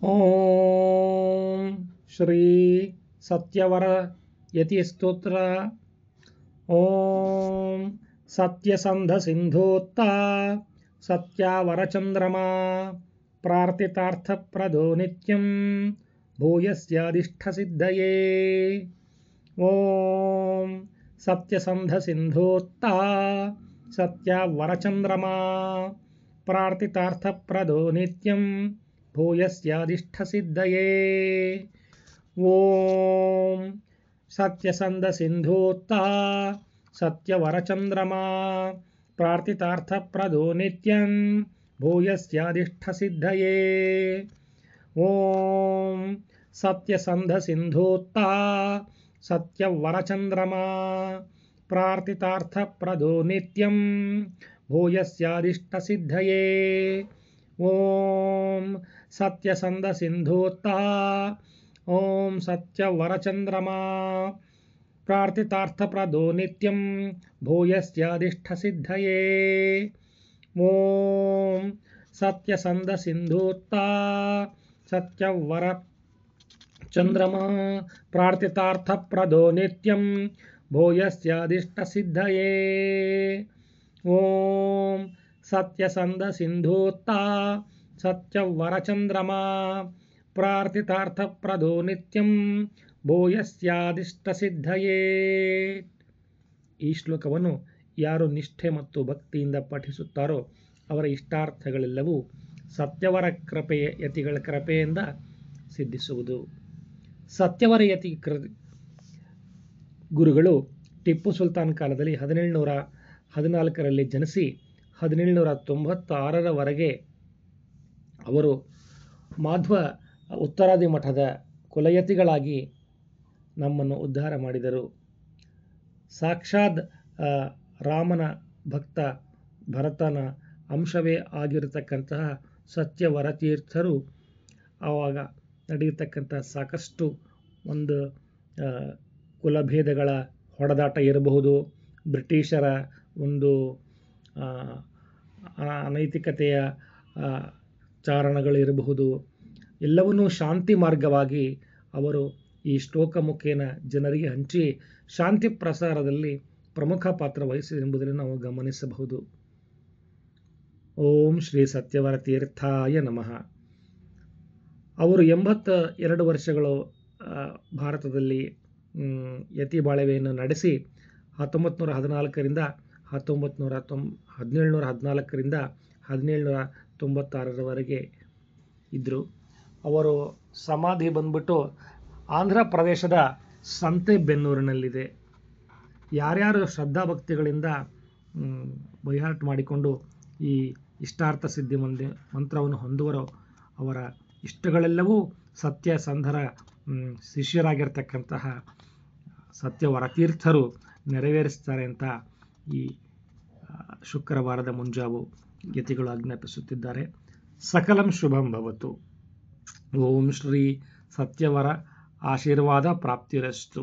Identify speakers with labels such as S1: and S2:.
S1: ಓಂ ಶ್ರೀ ಸತ್ಯವರ ಯತಿ ಸ್ತೋತ್ರ. ಓಂ ಸತ್ಯಸಂಧ ಸಿಂಧೋತ್ತ ಸತ್ಯಾವರಚಂದ್ರಮಾ ಪ್ರಾರ್ಥಿತಾರ್ಥಪ್ರದೋ ನಿತ್ಯಂ ಭೂಯಸ್ಯಾಧಿಷ್ಠಸಿದ್ಧಯೇ. ಓಂ ಸತ್ಯಸಂಧ ಸಿಂಧೋತ್ತ ಸತ್ಯಾವರಚಂದ್ರಮಾ ಪ್ರಾರ್ಥಿತಾರ್ಥಪ್ರದೋ ನಿತ್ಯಂ ಭೂಯಸ್ಯಾಧಿಷ್ಠಸಿದ್ಧಯೇ. ಓಂ ಸತ್ಯಸಂಧ ಸಿಂಧೋತ್ತ ಸತ್ಯವರಚಂದ್ರಮಾ ಪ್ರಾರ್ಥಿತಾರ್ಥಪ್ರದೋ ನಿತ್ಯಂ ಭೂಯಸ್ಯಾಧಿಷ್ಠಸಿದ್ಧಯೇ. ಓಂ ಸತ್ಯಸಂಧ ಸಿಂಧೋತ್ತ ಸತ್ಯವರಚಂದ್ರಮಾ ಪ್ರಾರ್ಥಿತಾರ್ಥಪ್ರದೋ ನಿತ್ಯಂ ಭೂಯಸ್ಯಾಧಿಷ್ಠಸಿದ್ಧಯೇ. ಓಂ ಸತ್ಯಸಂಧ ಸಿಂಧೋತ್ತ ಓಂ ಸತ್ಯವರಚಂದ್ರಮಾ ಪ್ರಾರ್ಥಿತಾರ್ಥಪ್ರದೋ ನಿತ್ಯಂ ಭೂಯಸ್ಯಾಧಿಷ್ಠಸಿದ್ಧಯೇ. ಓಂ ಸತ್ಯಸಂಧ ಸಿಂಧೋತ್ತ ಸತ್ಯವರ ಚಂದ್ರಮಾ ಪ್ರಾರ್ಥಿತಾರ್ಥಪ್ರದೋ ನಿತ್ಯಂ ಭೂಯಸ್ಯಾಧಿಷ್ಠಸಿದ್ಧಯೇ. ಓಂ ಸತ್ಯಸಂಧ ಸಿಂಧೋತ್ತ ಸತ್ಯವರಚಂದ್ರಮಾ ಪ್ರಾರ್ಥಿತಾರ್ಥಪ್ರದೋ ನಿತ್ಯಂ ಭೂಯಸ್ಯಾಧಿಷ್ಠಸಿದ್ಧಯೇ. ಈ ಶ್ಲೋಕವನ್ನು ಯಾರು ನಿಷ್ಠೆ ಮತ್ತು ಭಕ್ತಿಯಿಂದ ಪಠಿಸುತ್ತಾರೋ ಅವರ ಇಷ್ಟಾರ್ಥಗಳೆಲ್ಲವೂ ಸತ್ಯವರ ಕೃಪೆಯ ಯತಿಗಳ ಕೃಪೆಯಿಂದ ಸಿದ್ಧಿಸುವುದು. ಸತ್ಯವರ ಯತಿ ಗುರುಗಳು ಟಿಪ್ಪು ಸುಲ್ತಾನ್ ಕಾಲದಲ್ಲಿ 1714ರಲ್ಲಿ ಜನಿಸಿ 1796ರವರೆಗೆ ಅವರು ಮಾಧ್ವ ಉತ್ತರಾದಿ ಮಠದ ಕುಲಯತಿಗಳಾಗಿ ನಮ್ಮನ್ನು ಉದ್ಧಾರ ಮಾಡಿದರು. ಸಾಕ್ಷಾತ್ ರಾಮನ ಭಕ್ತ ಭರತನ ಅಂಶವೇ ಆಗಿರತಕ್ಕಂತಹ ಸತ್ಯವರ ತೀರ್ಥರು ಆವಾಗ ನಡೆಯತಕ್ಕಂಥ ಸಾಕಷ್ಟು ಒಂದು ಕುಲಭೇದಗಳ ಹೊಡೆದಾಟ ಇರಬಹುದು, ಬ್ರಿಟಿಷರ ಒಂದು ಅನೈತಿಕತೆಯ ಚಾರಣಗಳಿರಬಹುದು, ಎಲ್ಲವನ್ನೂ ಶಾಂತಿ ಮಾರ್ಗವಾಗಿ ಅವರು ಈ ಶ್ಲೋಕ ಮುಖೇನ ಜನರಿಗೆ ಹಂಚಿ ಶಾಂತಿ ಪ್ರಸಾರದಲ್ಲಿ ಪ್ರಮುಖ ಪಾತ್ರ ವಹಿಸಿದೆಂಬುದನ್ನು ನಾವು ಗಮನಿಸಬಹುದು. ಓಂ ಶ್ರೀ ಸತ್ಯವರ ತೀರ್ಥಾಯ ನಮಃ. ಅವರು 82 ವರ್ಷಗಳು ಭಾರತದಲ್ಲಿ ಯತಿ ಬಾಳವೆಯನ್ನು ನಡೆಸಿ 1714ರಿಂದ 1796ರವರೆಗೆ ಇದ್ದರು. ಅವರು ಸಮಾಧಿ ಬಂದ್ಬಿಟ್ಟು ಆಂಧ್ರ ಪ್ರದೇಶದ ಸಂತೆಬೆನ್ನೂರಿನಲ್ಲಿದೆ. ಯಾರ್ಯಾರು ಶ್ರದ್ಧಾಭಕ್ತಿಗಳಿಂದ ಬೈಹಾಟ್ ಮಾಡಿಕೊಂಡು ಈ ಇಷ್ಟಾರ್ಥ ಸಿದ್ಧಿ ಮಂತ್ರವನ್ನು ಹೊಂದುವರೋ ಅವರ ಇಷ್ಟಗಳೆಲ್ಲವೂ ಸತ್ಯಸಂಧರ ಶಿಷ್ಯರಾಗಿರ್ತಕ್ಕಂತಹ ಸತ್ಯವರ ತೀರ್ಥರು ನೆರವೇರಿಸ್ತಾರೆ ಅಂತ ಈ ಶುಕ್ರವಾರದ ಮುಂಜಾವು ಯತಿಗಳು ಆಜ್ಞಾಪಿಸುತ್ತಿದ್ದಾರೆ. ಸಕಲಂ ಶುಭಂ ಭವತು. ಓಂ ಶ್ರೀ ಸತ್ಯವರ ಆಶೀರ್ವಾದ ಪ್ರಾಪ್ತಿರಸ್ತು.